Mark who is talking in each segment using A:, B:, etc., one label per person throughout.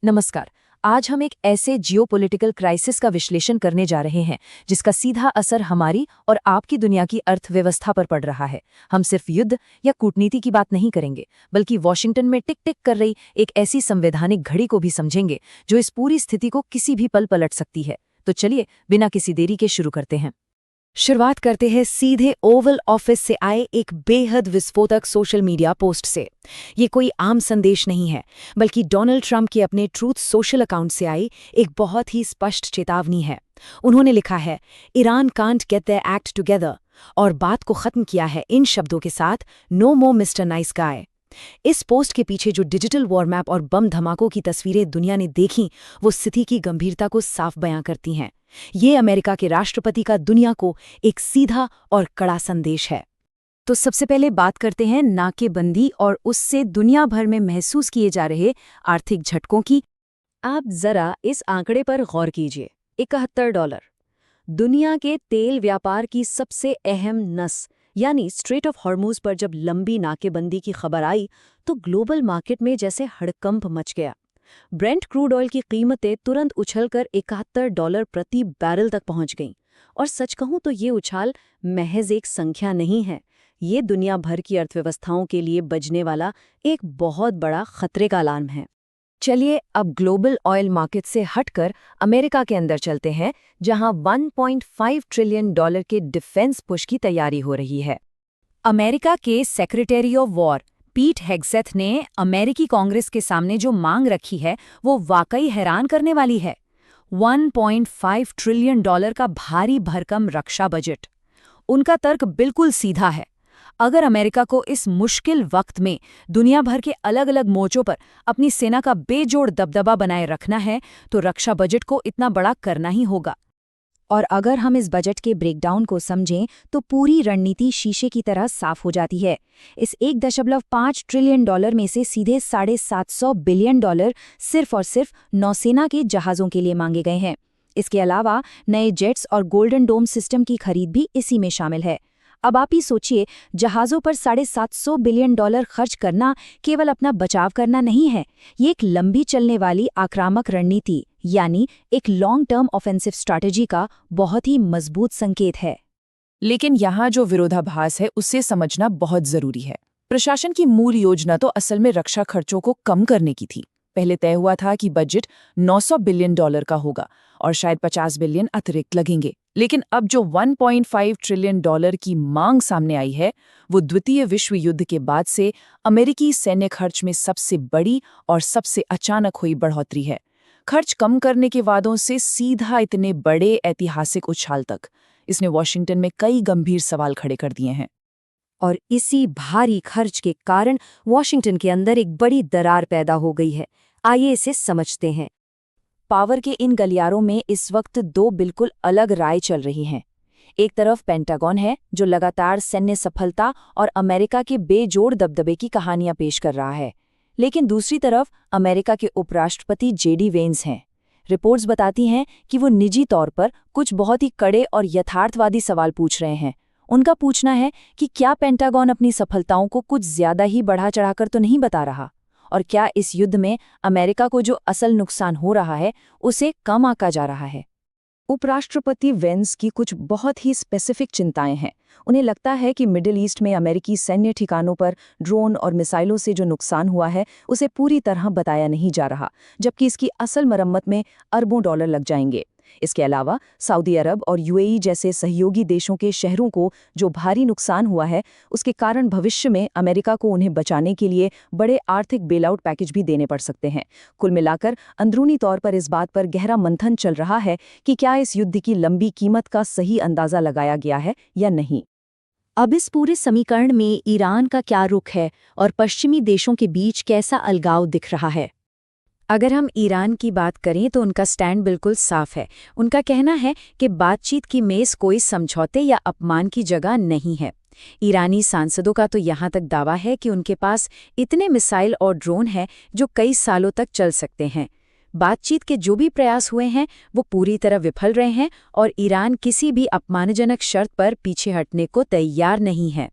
A: नमस्कार। आज हम एक ऐसे जियोपॉलिटिकल क्राइसिस का विश्लेषण करने जा रहे हैं जिसका सीधा असर हमारी और आपकी दुनिया की अर्थव्यवस्था पर पड़ रहा है। हम सिर्फ युद्ध या कूटनीति की बात नहीं करेंगे, बल्कि वॉशिंगटन में टिक टिक कर रही एक ऐसी संवैधानिक घड़ी को भी समझेंगे जो इस पूरी स्थिति को किसी भी पल पलट सकती है। तो चलिए बिना किसी देरी के शुरू करते हैं। शुरुआत करते हैं सीधे ओवल ऑफिस से आए एक बेहद विस्फोटक सोशल मीडिया पोस्ट से। ये कोई आम संदेश नहीं है, बल्कि डोनाल्ड ट्रंप के अपने ट्रूथ सोशल अकाउंट से आई एक बहुत ही स्पष्ट चेतावनी है। उन्होंने लिखा है, Iran can't get their act together, और बात को खत्म किया है इन शब्दों के साथ, नो मोर मिस्टर नाइस गाय। इस पोस्ट के पीछे जो डिजिटल वॉर मैप और बम धमाकों की तस्वीरें दुनिया ने देखीं, वो स्थिति की गंभीरता को साफ बयां करती हैं। ये अमेरिका के राष्ट्रपति का दुनिया को एक सीधा और कड़ा संदेश है। तो सबसे पहले बात करते हैं नाकेबंदी और उससे दुनिया भर में महसूस किए जा रहे आर्थिक झटकों की। आप जरा इस आंकड़े पर गौर कीजिए, $71। दुनिया के तेल व्यापार की सबसे अहम नस यानी स्ट्रेट ऑफ हॉर्मुज पर जब लंबी नाकेबंदी की खबर आई तो ग्लोबल मार्केट में जैसे हड़कंप मच गया। ब्रेंट क्रूड ऑयल की कीमतें तुरंत उछलकर $71 प्रति बैरल तक पहुंच गईं। और सच कहूं तो ये उछाल महज एक संख्या नहीं है, ये दुनिया भर की अर्थव्यवस्थाओं के लिए बजने वाला एक बहुत बड़ा खतरे का अलार्म है। चलिए अब ग्लोबल ऑयल मार्केट से हटकर अमेरिका के अंदर चलते हैं, जहां $1.5 ट्रिलियन के डिफेंस पुश की तैयारी हो रही है। अमेरिका के सेक्रेटरी ऑफ वॉर पीट हेग्सेथ ने अमेरिकी कांग्रेस के सामने जो मांग रखी है वो वाकई हैरान करने वाली है। $1.5 ट्रिलियन का भारी भरकम रक्षा बजट। उनका तर्क बिल्कुल सीधा है। अगर अमेरिका को इस मुश्किल वक्त में दुनिया भर के अलग अलग मोर्चों पर अपनी सेना का बेजोड़ दबदबा बनाए रखना है तो रक्षा बजट को इतना बड़ा करना ही होगा। और अगर हम इस बजट के ब्रेकडाउन को समझें तो पूरी रणनीति शीशे की तरह साफ हो जाती है। इस $1.5 ट्रिलियन में से सीधे $750 बिलियन सिर्फ और सिर्फ नौसेना के जहाज़ों के लिए मांगे गए हैं। इसके अलावा नए जेट्स और गोल्डन डोम सिस्टम की खरीद भी इसी में शामिल है। अब आप ही सोचिए, जहाज़ों पर $750 बिलियन खर्च करना केवल अपना बचाव करना नहीं है, ये एक लंबी चलने वाली आक्रामक रणनीति यानी एक लॉन्ग टर्म ऑफेंसिव स्ट्रैटेजी का बहुत ही मजबूत संकेत है।
B: लेकिन यहाँ जो विरोधाभास है उसे समझना बहुत जरूरी है। प्रशासन की मूल योजना तो असल में रक्षा खर्चों को कम करने की थी। पहले तय हुआ था कि बजट $900 बिलियन का होगा और शायद 50 बिलियन अतिरिक्त लगेंगे। लेकिन अब जो $1.5 ट्रिलियन की मांग सामने आई है वो द्वितीय विश्व युद्ध के बाद से अमेरिकी सैन्य खर्च में सबसे बड़ी और सबसे अचानक हुई बढ़ोतरी है। खर्च कम करने के वादों से सीधा इतने बड़े ऐतिहासिक उछाल तक, इसने वॉशिंगटन में कई गंभीर सवाल खड़े कर दिए हैं।
A: और इसी भारी खर्च के कारण वॉशिंगटन के अंदर एक बड़ी दरार पैदा हो गई है। आइए इसे समझते हैं। पावर के इन गलियारों में इस वक्त दो बिल्कुल अलग राय चल रही हैं। एक तरफ पेंटागन है जो लगातार सैन्य सफलता और अमेरिका के बेजोड़ दबदबे की कहानियां पेश कर रहा है, लेकिन दूसरी तरफ अमेरिका के उपराष्ट्रपति जेडी वेंस हैं। रिपोर्ट्स बताती हैं कि वो निजी तौर पर कुछ बहुत ही कड़े और यथार्थवादी सवाल पूछ रहे हैं। उनका पूछना है कि क्या पेंटागन अपनी सफलताओं को कुछ ज्यादा ही बढ़ा चढ़ाकर तो नहीं बता रहा, और क्या इस युद्ध में अमेरिका को जो असल नुकसान हो रहा है उसे कम आंका जा रहा है। उपराष्ट्रपति वेंस की कुछ बहुत ही स्पेसिफिक चिंताएं हैं। उन्हें लगता है कि मिडिल ईस्ट में अमेरिकी सैन्य ठिकानों पर ड्रोन और मिसाइलों से जो नुकसान हुआ है उसे पूरी तरह बताया नहीं जा रहा, जबकि इसकी असल मरम्मत में अरबों डॉलर लग जाएंगे। इसके अलावा सऊदी अरब और यूएई जैसे सहयोगी देशों के शहरों को जो भारी नुकसान हुआ है उसके कारण भविष्य में अमेरिका को उन्हें बचाने के लिए बड़े आर्थिक बेलआउट पैकेज भी देने पड़ सकते हैं। कुल मिलाकर अंदरूनी तौर पर इस बात पर गहरा मंथन चल रहा है कि क्या इस युद्ध की लंबी कीमत का सही अंदाजा लगाया गया है या नहीं। अब इस पूरे समीकरण में ईरान का क्या रुख है और पश्चिमी देशों के बीच कैसा अलगाव दिख रहा है। अगर हम ईरान की बात करें तो उनका स्टैंड बिल्कुल साफ है। उनका कहना है कि बातचीत की मेज कोई समझौते या अपमान की जगह नहीं है। ईरानी सांसदों का तो यहाँ तक दावा है कि उनके पास इतने मिसाइल और ड्रोन हैं जो कई सालों तक चल सकते हैं। बातचीत के जो भी प्रयास हुए हैं वो पूरी तरह विफल रहे हैं और ईरान किसी भी अपमानजनक शर्त पर पीछे हटने को तैयार नहीं है।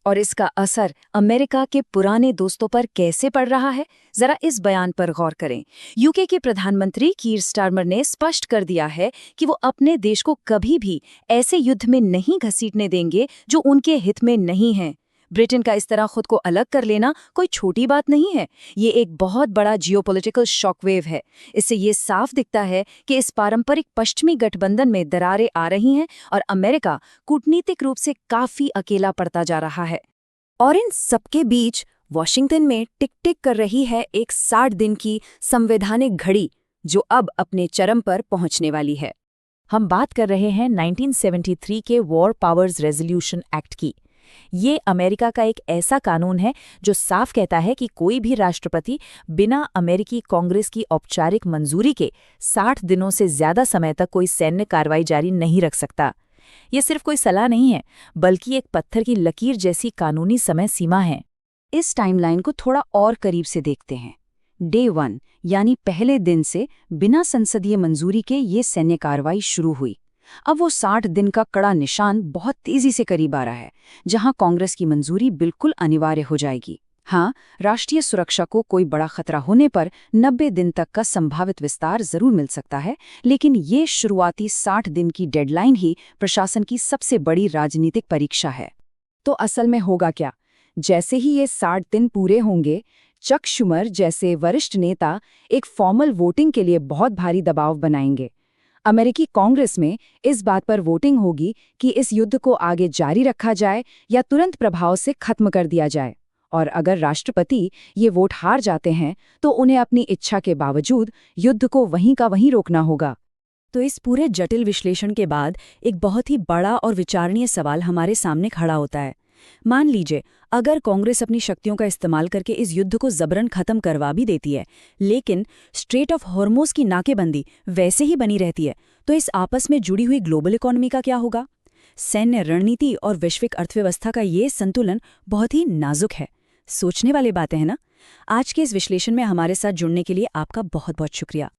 A: और इसका असर अमेरिका के पुराने दोस्तों पर कैसे पड़ रहा है, जरा इस बयान पर गौर करें। यूके के प्रधानमंत्री कीर स्टारमर ने स्पष्ट कर दिया है कि वो अपने देश को कभी भी ऐसे युद्ध में नहीं घसीटने देंगे जो उनके हित में नहीं है। ब्रिटेन का इस तरह खुद को अलग कर लेना कोई छोटी बात नहीं है, ये एक बहुत बड़ा जियोपॉलिटिकल शॉकवेव है। इससे ये साफ दिखता है कि इस पारंपरिक पश्चिमी गठबंधन में दरारें आ रही हैं और अमेरिका कूटनीतिक रूप से काफी अकेला पड़ता जा रहा है। और इन सबके बीच वॉशिंगटन में टिक टिक कर रही है एक 60 दिन की संवैधानिक घड़ी, जो अब अपने चरम पर पहुंचने वाली है।
B: हम बात कर रहे हैं 1973 के वॉर पावर्स रेजोल्यूशन एक्ट की। ये अमेरिका का एक ऐसा कानून है जो साफ कहता है कि कोई भी राष्ट्रपति बिना अमेरिकी कांग्रेस की औपचारिक मंजूरी के 60 दिनों से ज्यादा समय तक कोई सैन्य कार्रवाई जारी नहीं रख सकता। ये सिर्फ कोई सलाह नहीं है, बल्कि एक पत्थर की लकीर जैसी कानूनी समय सीमा है।
A: इस टाइमलाइन को थोड़ा और करीब से देखते हैं। डे 1 यानी पहले दिन से बिना संसदीय मंजूरी के ये सैन्य कार्रवाई शुरू हुई। अब वो 60 दिन का कड़ा निशान बहुत तेजी से करीब आ रहा है, जहां कांग्रेस की मंजूरी बिल्कुल अनिवार्य हो जाएगी। हाँ, राष्ट्रीय सुरक्षा को कोई बड़ा खतरा होने पर 90 दिन तक का संभावित विस्तार जरूर मिल सकता है, लेकिन ये शुरुआती 60 दिन की डेडलाइन ही प्रशासन की सबसे बड़ी राजनीतिक परीक्षा है। तो असल में होगा क्या? जैसे ही ये 60 दिन पूरे होंगे, चक शुमर जैसे वरिष्ठ नेता एक फॉर्मल वोटिंग के लिए बहुत भारी दबाव बनाएंगे। अमेरिकी कांग्रेस में इस बात पर वोटिंग होगी कि इस युद्ध को आगे जारी रखा जाए या तुरंत प्रभाव से खत्म कर दिया जाए। और अगर राष्ट्रपति ये वोट हार जाते हैं तो उन्हें अपनी इच्छा के बावजूद युद्ध को वहीं का वहीं रोकना होगा।
C: तो इस पूरे जटिल विश्लेषण के बाद एक बहुत ही बड़ा और विचारणीय सवाल हमारे सामने खड़ा होता है। मान लीजिए अगर कांग्रेस अपनी शक्तियों का इस्तेमाल करके इस युद्ध को जबरन खत्म करवा भी देती है, लेकिन स्ट्रेट ऑफ हॉर्मुज़ की नाकेबंदी वैसे ही बनी रहती है, तो इस आपस में जुड़ी हुई ग्लोबल इकोनॉमी का क्या होगा? सैन्य रणनीति और वैश्विक अर्थव्यवस्था का ये संतुलन बहुत ही नाजुक है। सोचने वाली बातें हैं ना? आज के इस विश्लेषण में हमारे साथ जुड़ने के लिए आपका बहुत बहुत शुक्रिया।